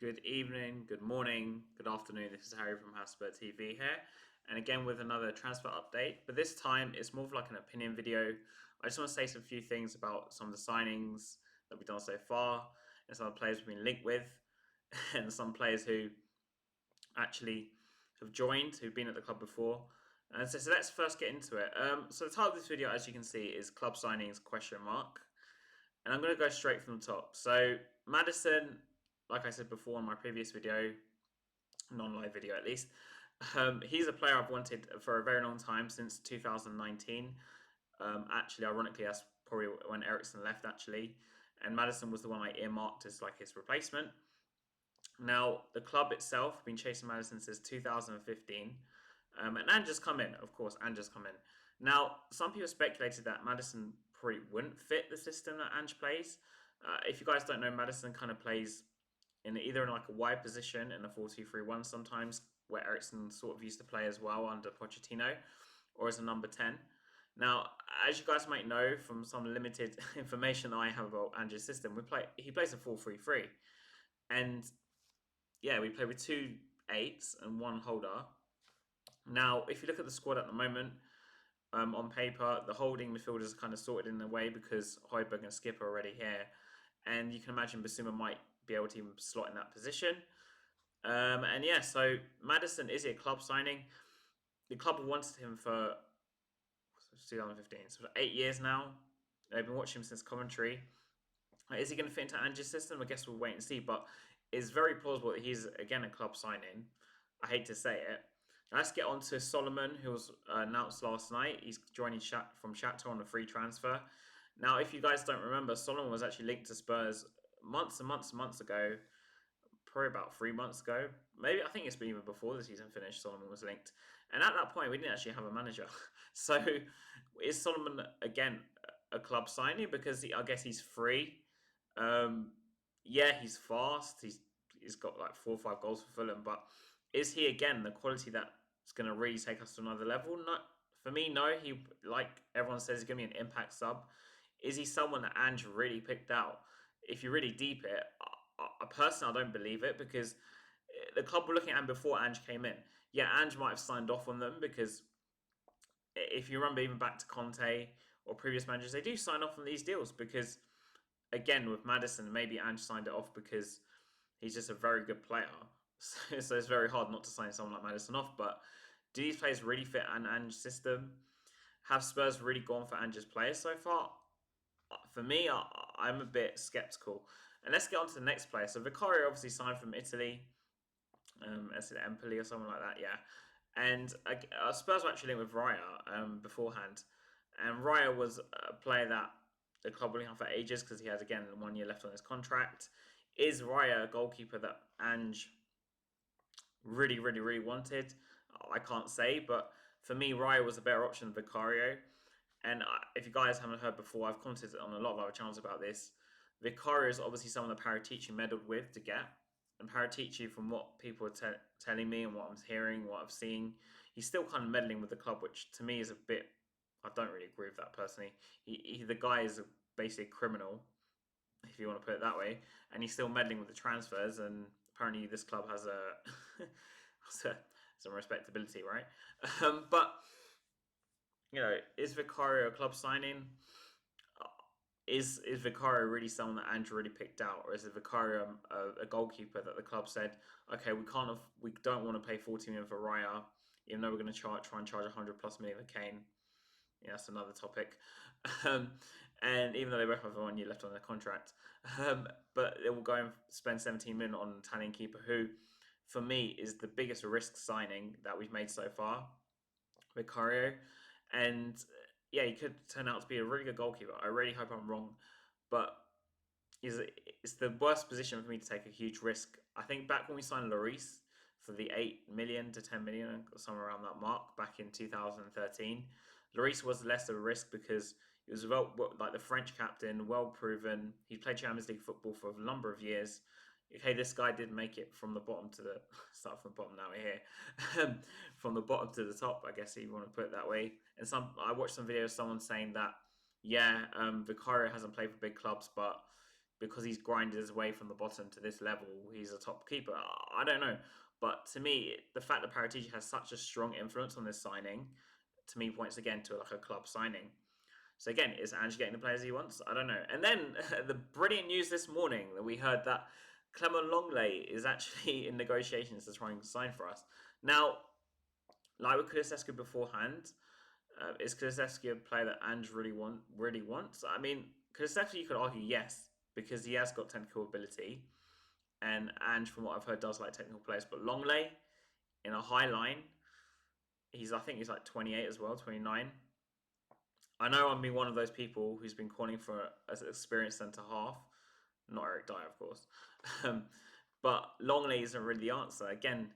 Good evening, good morning, good afternoon. This is Harry from Hasper TV here, and again with another transfer update. But this time it's more of like an opinion video. I just want to say some few things about some of the signings that we've done so far, and some of the players we've been linked with, and some players who actually have joined, who've been at the club before. And so let's first get into it. So the title of this video, as you can see, is Club Signings question mark. And I'm going to go straight from the top. So Maddison, like I said before in my previous video, non-live video at least, he's a player I've wanted for a very long time, since 2019. Actually, ironically, that's probably when Ericsson left, actually. And Maddison was the one I earmarked as like his replacement. Now, the club itself have been chasing Maddison since 2015. And Ange has come in, of course, Ange has come in. Now, some people speculated that Maddison probably wouldn't fit the system that Ange plays. If you guys don't know, Maddison kind of plays in either in like a wide position in a 4-2-3-1 sometimes, where Ericsson sort of used to play as well under Pochettino, or as a number 10. Now, as you guys might know from some limited information that I have about Ange's system, he plays a 4-3-3. And yeah, we play with two eights and one holder. Now, if you look at the squad at the moment, on paper, the holding midfielders are kind of sorted in a way because Højbjerg and Skip are already here. And you can imagine Basuma might be able to even slot in that position. And yeah, so Maddison, is he a club signing? The club have wanted him for 2015, so for 8 years now. They've been watching him since Coventry. Is he going to fit into Ange's system? I guess we'll wait and see. But it's very plausible that he's, again, a club signing. I hate to say it. Let's get on to Solomon, who was announced last night. He's joining from Shakhtar on a free transfer. Now, if you guys don't remember, Solomon was actually linked to Spurs months and months and months ago, probably about 3 months ago. Maybe, I think it's been even before the season finished, Solomon was linked. And at that point, we didn't actually have a manager. So is Solomon, again, a club signing? Because I guess he's free. Yeah, he's fast. He's got like 4 or 5 goals for Fulham. But is he, again, the quality that's going to really take us to another level? No, for me, no. He, like everyone says, he's going to be an impact sub. Is he someone that Ange really picked out? If you really deep it, personally, I don't believe it, because the club were looking at him before Ange came in. Yeah, Ange might have signed off on them, because if you remember even back to Conte or previous managers, they do sign off on these deals because, again, with Maddison, maybe Ange signed it off because he's just a very good player. So it's very hard not to sign someone like Maddison off. But do these players really fit an Ange system? Have Spurs really gone for Ange's players so far? For me, I'm a bit sceptical. And let's get on to the next player. So Vicario obviously signed from Italy. Is it Empoli or something like that? Yeah. And Spurs were actually linked with Raya beforehand. And Raya was a player that the club were looking for ages, because he has, again, 1 year left on his contract. Is Raya a goalkeeper that Ange really, really, really wanted? I can't say, but for me, Raya was a better option than Vicario. And if you guys haven't heard before, I've commented on a lot of other channels about this. Vicario is obviously someone that Paratici meddled with to get. And Paratici, from what people are telling me and what I'm hearing, what I've seen, he's still kind of meddling with the club, which to me is a bit. I don't really agree with that personally. The guy is basically a criminal, if you want to put it that way, and he's still meddling with the transfers. And apparently, this club has some respectability, right? But is Vicario a club signing? Is Vicario really someone that Andrew really picked out, or is it Vicario a goalkeeper that the club said, okay, we don't want to pay 40 million for Raya, even though we're going to try and charge 100+ million for Kane? Yeah, that's another topic. And even though they both have 1 year left on their contract, but they will go and spend 17 million on an Italian keeper, who, for me, is the biggest risk signing that we've made so far, Vicario. And yeah, he could turn out to be a really good goalkeeper. I really hope I'm wrong, but it's the worst position for me to take a huge risk. I think back when we signed Lloris for the 8 million to 10 million, somewhere around that mark, back in 2013, Lloris was less of a risk because he was like the French captain, well proven. He played Champions League football for a number of years. Okay, this guy did make it from the bottom to the start from the bottom. Now we're here, from the bottom to the top, I guess if you want to put it that way. And I watched some videos, someone saying that, yeah, Vicario hasn't played for big clubs, but because he's grinded his way from the bottom to this level, he's a top keeper. I don't know. But to me, the fact that Paratici has such a strong influence on this signing, to me, points again to like a club signing. So again, is Ange getting the players he wants? I don't know. And then the brilliant news this morning that we heard that Clement Longley is actually in negotiations to try and sign for us. Now, like with Kulusevski beforehand, is Kulusevski a player that Ange really wants? I mean, Kulusevski, you could argue yes, because he has got technical ability, and Ange, from what I've heard, does like technical players. But Longley in a high line, I think he's like 28 as well, 29. I know I'm being one of those people who's been calling for an experienced centre half, not Eric Dyer, of course. Um, but Longley isn't really the answer. Again,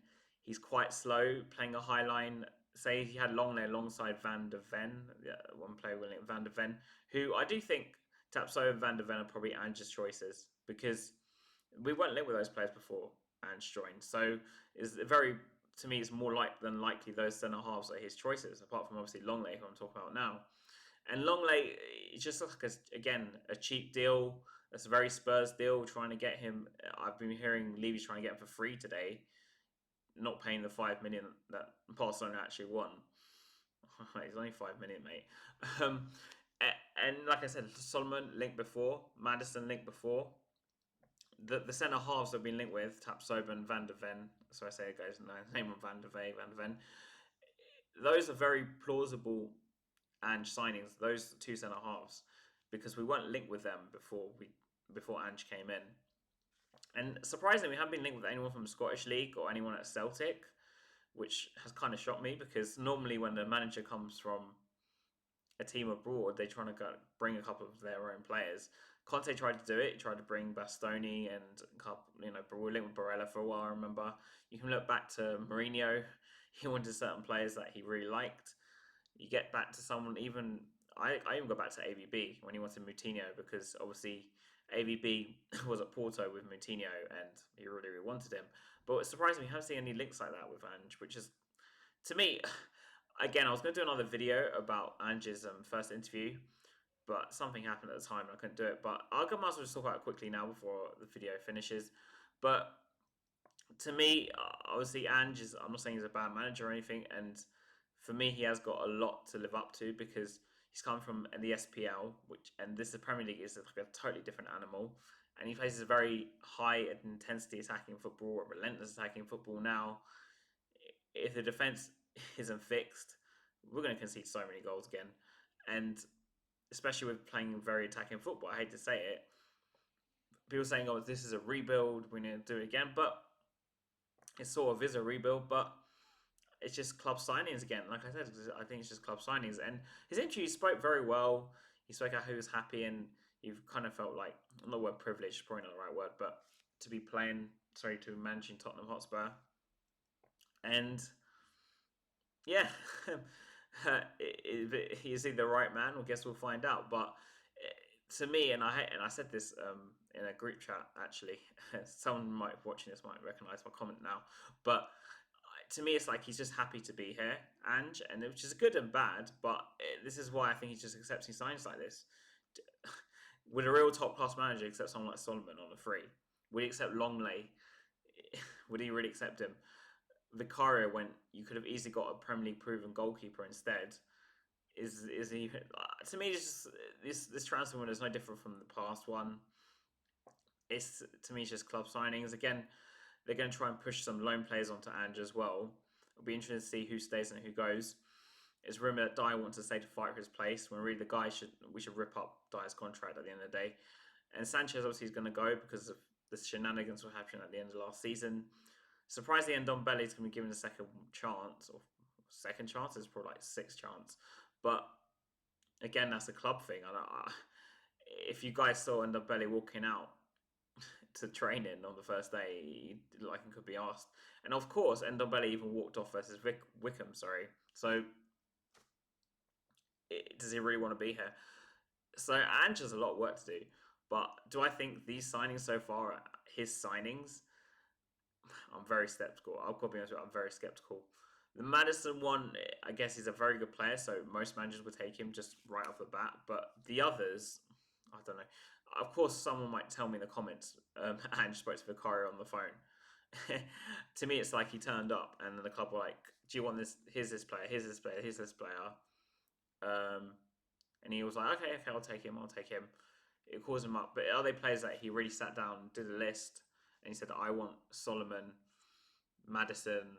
he's quite slow playing a high line. Say if you had Longley alongside Van de Ven, yeah, one player willing Van de Ven, who I do think Tapso and Van de Ven are probably Ange's choices because we weren't linked with those players before Ange joined. So it's very, to me, it's more than likely those centre halves are his choices, apart from obviously Longley, who I'm talking about now. And Longley, it's just like again a cheap deal. It's a very Spurs deal, trying to get him. I've been hearing Levy's trying to get him for free today, not paying the 5 million that Barcelona actually won. He's only 5 million, mate. Um, and like I said, Solomon linked before, Madison linked before. The centre halves have been linked with Tapsoba Van de Ven. So I say it goes name on Van de Ven. Those are very plausible Ange signings. Those two centre halves, because we weren't linked with them before Ange came in. And surprisingly, we haven't been linked with anyone from the Scottish League or anyone at Celtic, which has kind of shocked me because normally when the manager comes from a team abroad, they try to bring a couple of their own players. Conte tried to do it. He tried to bring Bastoni and a couple, we were linked with Barella for a while. I remember. You can look back to Mourinho. He wanted certain players that he really liked. You get back to someone even. I even got back to AVB when he wanted Moutinho because obviously AVB was at Porto with Moutinho and he really wanted him. But surprisingly, we haven't seen any links like that with Ange, which is, to me, again, I was going to do another video about Ange's first interview, but something happened at the time and I couldn't do it. But I might as well just talk about it quickly now before the video finishes. But to me, obviously, Ange is, I'm not saying he's a bad manager or anything, and for me, he has got a lot to live up to because he's come from the SPL, and this the Premier League is like a totally different animal, and he plays a very high intensity attacking football, relentless attacking football. Now, if the defense isn't fixed, we're going to concede so many goals again, and especially with playing very attacking football. I hate to say it. People saying, "Oh, this is a rebuild. We need to do it again," but it sort of is a rebuild, but it's just club signings again. Like I said, I think it's just club signings. And his interview spoke very well. He spoke out he was happy, and you've kind of felt like, not the word privileged, probably not the right word, but to be to managing Tottenham Hotspur. And yeah, is he the right man? Well, guess we'll find out. But to me, and I said this in a group chat actually. Someone might watching this might recognize my comment now, but to me, it's like he's just happy to be here, Ange, and which is good and bad. But this is why I think he's just accepting signs like this. Would a real top class manager accept someone like Solomon on a free? Would he accept Longley? Would he really accept him? Vicario went. You could have easily got a Premier League proven goalkeeper instead. Is he? To me, this transfer window is no different from the past one. It's, to me, it's just club signings again. They're going to try and push some loan players onto Ange as well. It'll be interesting to see who stays and who goes. It's rumored that Dyer wants to stay to fight for his place. When really we should rip up Dyer's contract at the end of the day. And Sanchez obviously is going to go because of the shenanigans that happened at the end of last season. Surprisingly, Ndombele is going to be given a second chance, or second chance is probably like sixth chance. But again, that's a club thing. If you guys saw Ndombele walking out to training on the first day, like it could be asked. And of course, Ndombele even walked off versus Wickham. Sorry, so does he really want to be here? So Ange has a lot of work to do. But do I think these signings so far are his signings? I'm very skeptical. I'll be honest with you, I'm very skeptical. The Madison one, I guess he's a very good player, so most managers would take him just right off the bat. But the others, I don't know. of course, someone might tell me in the comments, Ange spoke to Vicario on the phone. To me, it's like he turned up, and then the club were like, "Do you want this? Here's this player. Here's this player. Here's this player." Um, and he was like, "Okay, I'll take him. I'll take him." It calls him up, but are they players that he really sat down, did a list, and he said, "I want Solomon, Madison,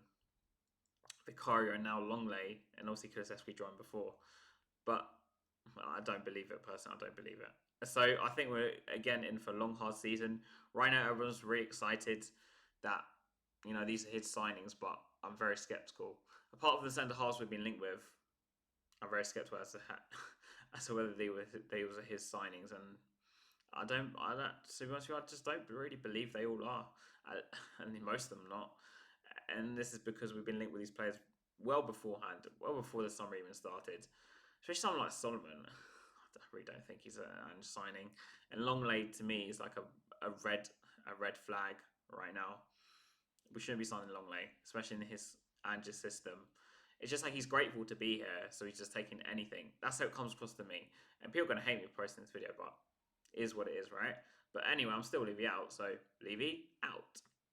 Vicario, and now Longley, and obviously Kulusevski joined before." But I don't believe it personally. I don't believe it. So I think we're again in for a long, hard season. Right now, everyone's really excited that these are his signings, but I'm very skeptical. Apart from the centre halves we've been linked with, I'm very skeptical as to whether they were his signings, and I don't. To be honest with you, I just don't really believe they all are, and most of them not. And this is because we've been linked with these players well beforehand, well before the summer even started. Especially someone like Solomon, I really don't think he's an signing. And Longley to me is like a red flag right now. We shouldn't be signing Longley, especially in his Ange's system. It's just like he's grateful to be here, so he's just taking anything. That's how it comes across to me. And people are gonna hate me for posting this video, but it is what it is, right? But anyway, I'm still Levy out, so Levy out.